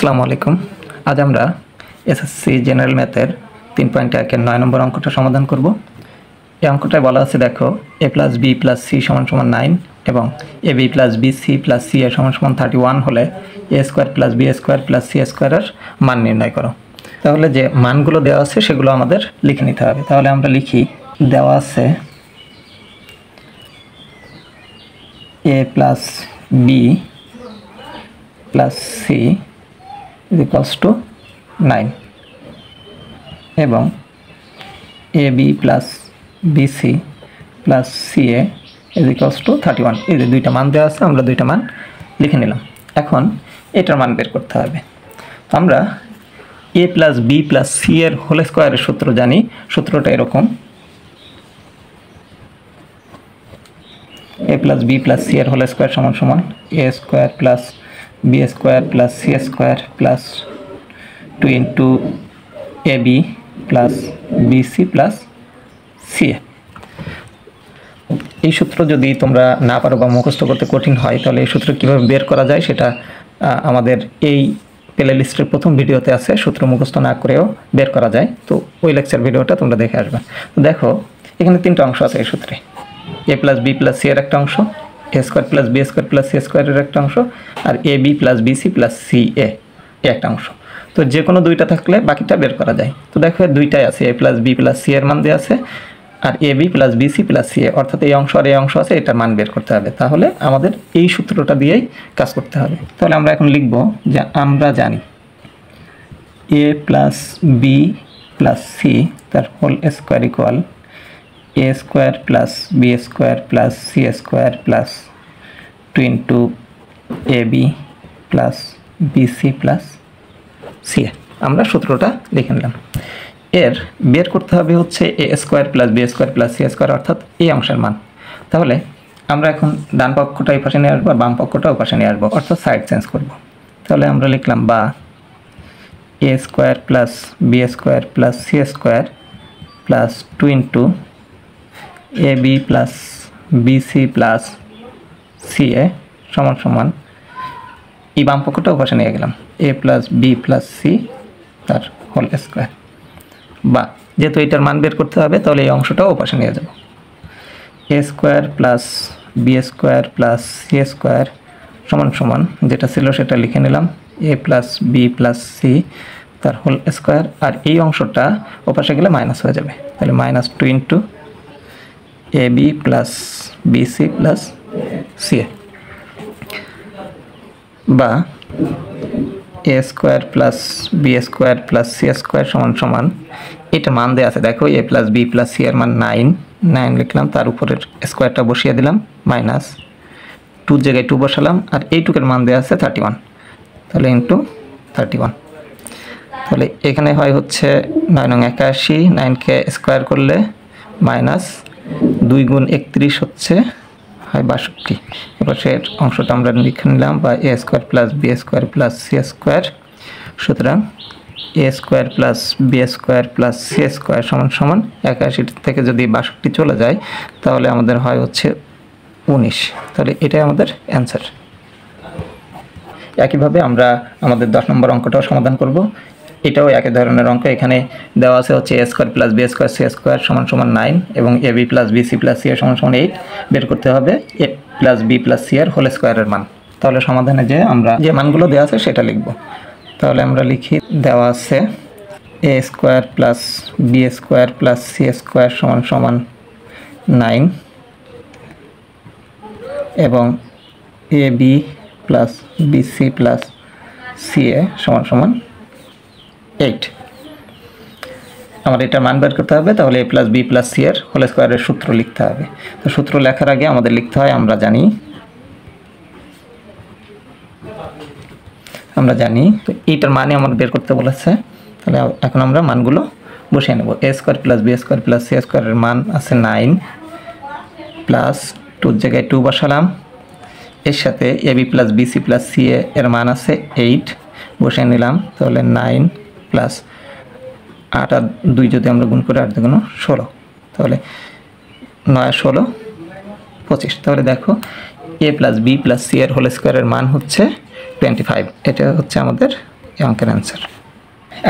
আসসালামু আলাইকুম। আজ আমরা এসএসসি জেনারেল ম্যাথের 3.1 এর 9 নম্বর অঙ্কটা সমাধান করব। এই অঙ্কটায় বলা আছে দেখো a + b + c = 9 এবং ab + bc + ca = 31 হলে a² + b² + c² এর মান নির্ণয় করো। তাহলে যে মানগুলো দেওয়া আছে সেগুলো আমাদের লিখে নিতে হবে। তাহলে আমরা লিখি, দেওয়া আছে a + b + c = 9 এবং ab + bc + ca = 31। এই যে দুইটা মান দেওয়া আছে, আমরা দুইটা মান লিখে নিলাম। এখন এটার মান বের করতে হবে। আমরা a + b + c এর হোল স্কয়ারের সূত্র জানি। সূত্রটা এরকম, a + b + c এর whole square = a² + b² + c² + 2 * ab + bc + ca। এই সূত্র যদি তোমরা না পারো বা মুখস্থ করতে কঠিন হয় তাহলে এই সূত্র কীভাবে বের করা যায় সেটা আমাদের এই প্লে লিস্টের প্রথম ভিডিওতে আছে। সূত্র মুখস্থ না করেও বের করা যায়, তো ওই লেকচার ভিডিওটা তোমরা দেখে আসবে। তো দেখো এখানে তিনটা অংশ আছে এই সূত্রে, a + b + c এর একটা অংশ, a² + b² + c² এর একটা অংশ, আর ab + bc + ca একটা অংশ। তো যে কোনো দুইটা থাকলে বাকিটা বের করা যায়। তো দেখো দুইটাই আছে, a + b + c এর মান দেওয়া আছে আর ab + bc + ca, অর্থাৎ এই অংশ আর এই অংশ আছে, এটার মান বের করতে হবে। তাহলে আমাদের এই সূত্রটা দিয়েই কাজ করতে হবে। তাহলে আমরা এখন লিখব যে আমরা জানি a + b + c তার whole square equal a² + b² + c² + 2 * ab + bc + ca। আমরা সূত্রটা লিখে নিলাম। এর বের করতে হবে হচ্ছে a² + b² + c² অর্থাৎ এই অংশের মান। তাহলে আমরা এখন ডান পক্ষটা এই পাশে নিয়ে আসবো, বাম পক্ষটা ওই পাশে নিয়ে আসবো, অর্থাৎ সাইড চেঞ্জ করব। তাহলে আমরা লিখলাম বা a² + b² + c² + 2 * ab + bc + ca = এই বাম পক্ষটা ওই পাশে নিয়ে গেলাম a + b + c তার হোল স্কয়ার, বা যেহেতু এটার মান বের করতে হবে তাহলে এই অংশটাও ওপাশে নিয়ে যাব। a² + b² + c² যেটা ছিল সেটা লিখে নিলাম, a + b + c তার হোল স্কয়ার, আর এই অংশটা ওপাশে গেলে মাইনাস হয়ে যাবে। তাহলে -2 * ab + bc + ca, বা a² + b² + c² এটা মান দেওয়া আছে দেখো, a + b + c এর মান 9 লিখলাম, তার উপরের স্কয়ারটা বসিয়ে দিলাম, -2 জায়গায় 2 বসালাম, আর এইটুকের মান দেওয়া আছে 31, তাহলে * 31। তাহলে এখানে হয় হচ্ছে 9 × 81, 9কে স্কয়ার করলে -2 × 31 হচ্ছে 62। এবার সে অংশটা আমরা লিখে নিলাম, বা a² + b² + c²। সুতরাং a² + b² + c² = 81 থেকে যদি 62 চলে যায় তাহলে আমাদের হয় হচ্ছে 19। তাহলে এটাই আমাদের অ্যান্সার। একইভাবে আমরা আমাদের 10 নম্বর অঙ্কটাও সমাধান করব। এটাও একই ধরনের অঙ্ক। এখানে দেওয়া আছে হচ্ছে a² + b² c² = 9 এবং ab + bc + ca = 8। বের করতে হবে a + b + c এর হোল স্কয়ারের মান। তাহলে সমাধানে যে আমরা যে মানগুলো দেওয়া আছে সেটা লিখব। তাহলে আমরা লিখি, দেওয়া আছে a² + b² + c² = 9 এবং ab + bc + ca = 8। আমার এটা মান বের করতে হবে। তাহলে a + b + c এর হোল স্কয়ারের সূত্র লিখতে হবে। তো সূত্র লেখার আগে আমাদের লিখতে হয় আমরা জানি তো এইটার মানে আমার বের করতে বলেছে। তাহলে এখন আমরা মানগুলো বসিয়ে নেব। a² + b² + c² এর মান আছে 9 প্লাস 2 জায়গায় 2 বসালাম, এর সাথে ab + bc + ca এর মান আছে 8 বসিয়ে নিলাম। তাহলে 9 + 8 আর 2 যদি আমরা গুণ করি 8 × 2 = 16, তাহলে 9 × 16 = 25। তাহলে দেখো a + b + c এর হোল স্কয়ারের মান হচ্ছে 25। এটা হচ্ছে আমাদের এই অঙ্কের অ্যান্সার।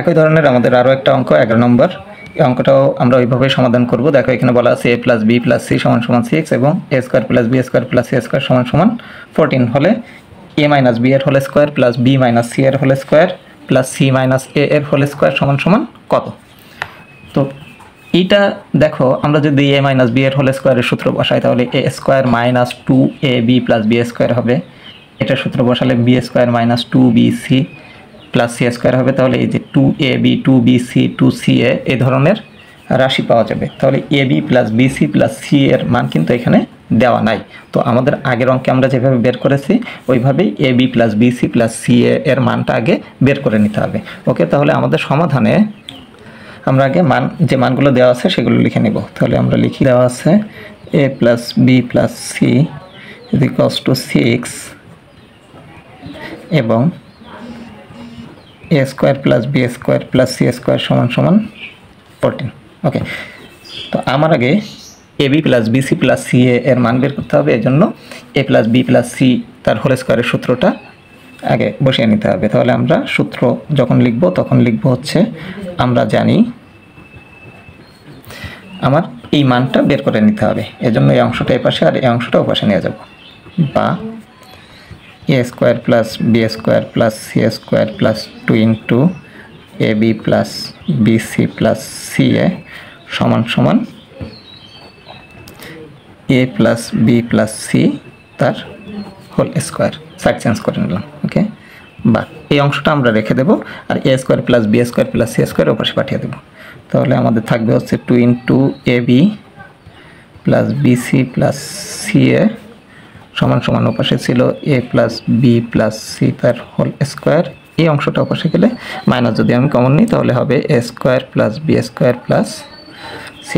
একই ধরনের আমাদের আরও একটা অঙ্ক 11 নম্বর। এই অঙ্কটাও আমরা ওইভাবেই সমাধান করব। দেখো এখানে বলা আছে a + b + c = 6 এবং a² + b² + c² = 14 হলে a - b এর whole square plus b - c এর whole square plus c - a এর হোল স্কয়ার সমান কত? তো এইটা দেখো আমরা যদি a - b এর হোল স্কয়ারের সূত্র বসাই তাহলে a² - 2ab + b² হবে। এটা সূত্র বসালে b² - 2bc + c² হবে। তাহলে এই যে 2ab 2bc 2ca এই ধরনের রাশি পাওয়া যাবে। তাহলে ab + bc + c এর মান কিন্তু এখানে দেওয়া নাই। তো আমাদের আগের অঙ্কে আমরা যেভাবে বের করেছি ওইভাবেই ab + bc + ca এর মানটা আগে বের করে নিতে হবে। ওকে, তাহলে আমাদের সমাধানে আমরা আগে যে মানগুলো দেওয়া আছে সেগুলো লিখে নেব। তাহলে আমরা লিখি, দেওয়া আছে a + b + c = 6 এবং a² + b² + c² = 14। ওকে, তো আমার আগে ab + bc + ca এর মান বের করতে হবে। এজন্য a + b + c তার হোল স্কয়ারের সূত্রটা আগে বসিয়ে নিতে হবে। তাহলে আমরা সূত্র যখন লিখব তখন লিখব হচ্ছে, আমরা জানি আমার এই মানটা বের করে নিতে হবে। এজন্য এই অংশটা এই পাশে আর এই অংশটা ওই পাশে নিয়ে যাব। বা a² + b² + c² + 2 * ab + bc + ca = a + b + c তার হোল স্কয়ার। সাইড চেঞ্জ করে নিলাম। ওকে, বা এই অংশটা আমরা রেখে দেব আর a² + b² + c² ওপাশে পাঠিয়ে দেব। তাহলে আমাদের থাকবে হচ্ছে 2 * ab + bc + ca = ওপাশে ছিল a + b + c তার হোল স্কয়ার। এই অংশটা ওপাশে গেলে মাইনাস যদি আমি কমন নিই তাহলে হবে a² + b² + c²।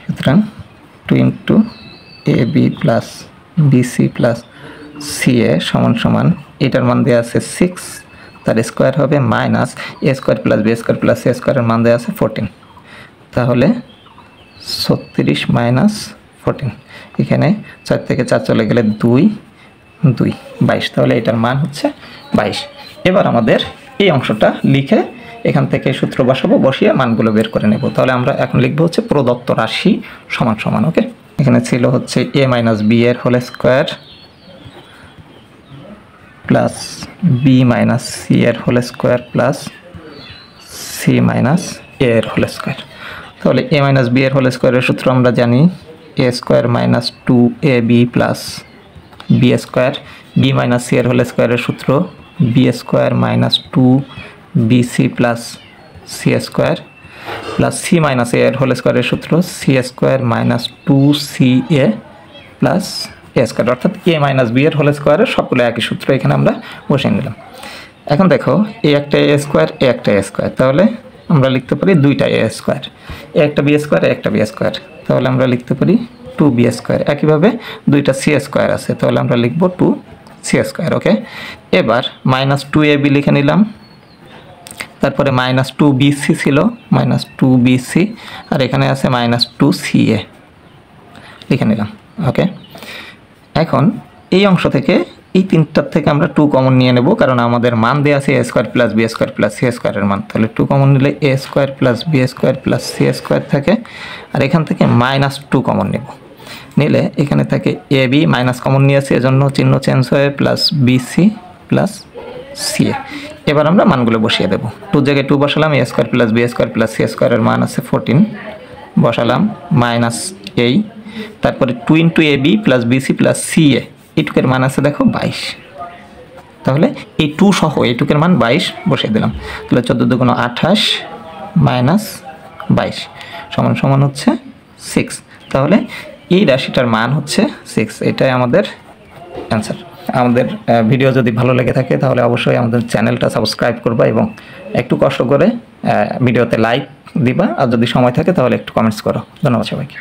সুতরাং 2 * ab + bc + ca = এটার মান দেওয়া আছে 6, তার স্কয়ার হবে মাইনাস a² + b² + c² এর মান দেওয়া আছে 14। তাহলে 36 - 14, এখানে 4 থেকে 4 চলে গেলে 2 2 22। তাহলে এটার মান হচ্ছে 22। এবার আমাদের এই অংশটা লিখে এখান থেকে সূত্র বসাবো, বসিয়ে মানগুলো বের করে নেব। তাহলে আমরা এখন লিখব হচ্ছে প্রদত্ত রাশি সমান। ওকে, এখানে ছিল হচ্ছে a - b এর whole square plus b - c এর whole square plus c - a এর হোল স্কয়ার। তাহলে a - b এর হোল স্কয়ারের সূত্র আমরা জানি a² - 2ab + b²। b - c এর হোল স্কয়ারের সূত্র b² - 2bc + c² plus c - a এর হোল স্কয়ারের সূত্র c² - 2ca + a², অর্থাৎ a - b এর হোল স্কয়ারের সবগুলো একই সূত্র এখানে আমরা বসিয়ে নিলাম। এখন দেখো এই একটা a², এই একটা a², তাহলে আমরা লিখতে পারি দুইটা a², এই একটা b², এই একটা b², তাহলে আমরা লিখতে পারি 2b²। একইভাবে দুইটা c² আছে, তাহলে আমরা লিখব 2c²। ওকে, এবার -2ab লিখে নিলাম, তারপরে -2bc ছিল -2bc, আর এখানে আছে -2ca লিখে নিলাম। ওকে, এখন এই অংশ থেকে এই তিনটার থেকে আমরা 2 কমন নিয়ে নেব, কারণ আমাদের মান দেওয়া আছে a² + b² + c² এর মান। তাহলে 2 কমন নিলে a² + b² + c² থাকে, আর এখান থেকে -2 কমন নেব। নিলে এখানে থাকে ab মাইনাস কমন নিয়েছি, এজন্য চিহ্ন চেঞ্জ হয়ে +bc + ca। এবার আমরা মানগুলো বসিয়ে দেব। 2 জায়গায় 2 বসালাম, a² + b² + c² এর মান আছে 14 বসালাম, মাইনাস এই, তারপরে 2 * ab + bc + ca এইটুকের মান আছে দেখো 22। তাহলে এই 2 সহ এইটুকের মান 22 বসিয়ে দিলাম। তাহলে 14 × 2 = 28 - 22 সমান হচ্ছে 6। তাহলে এই রাশিটার মান হচ্ছে 6। এটাই আমাদের অ্যান্সার। আমাদের ভিডিও যদি ভালো লেগে থাকে তাহলে অবশ্যই আমাদের চ্যানেলটা সাবস্ক্রাইব করবা এবং একটু কষ্ট করে ভিডিওতে লাইক দিবা, আর যদি সময় থাকে তাহলে একটু কমেন্টস করো। ধন্যবাদ সবাইকে।